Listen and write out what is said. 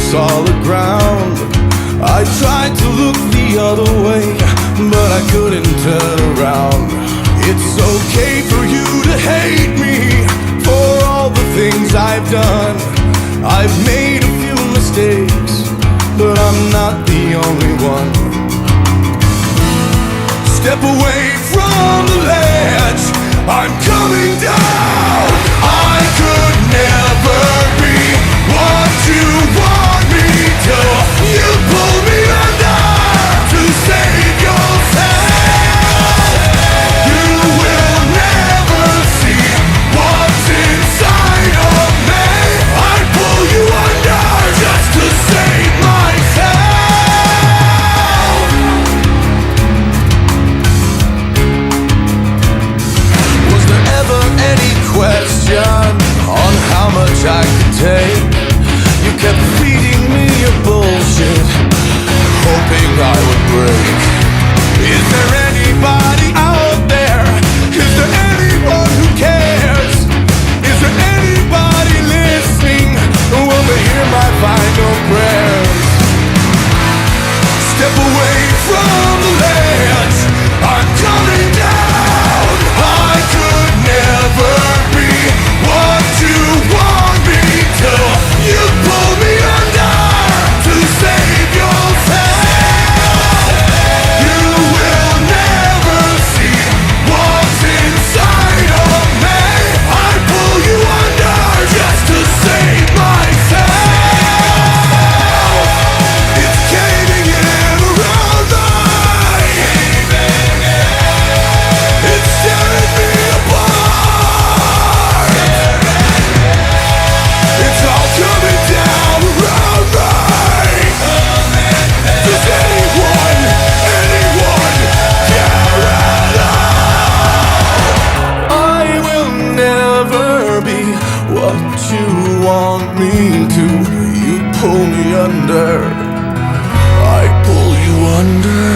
solid ground. I tried to look the other way, but I couldn't turn around. It's okay for you to hate me for all the things I've done. I've made a few mistakes, but I'm not the only one. Step away from the ledge, I'm coming down. I could never be what you want me to. You pull me under to save yourself. You will never see what's inside of me. I pull you under just to save myself. Was there ever any question on how much I could take? You kept feeding me your bullshit, hoping I would break. Is there anybody out there? Is there anyone who cares? Is there anybody listening who will hear my final prayers? Step away from the ledge, I'm coming down. I could never be what you want me to. You pull me under to save yourself. You will never see what's inside of me. I pull you under just to save myself. It's caving in around me. It's tearing me apart. It's all coming down around me. Does anyone care at all? I will never be what you want me to. You pull me under, I pull you under.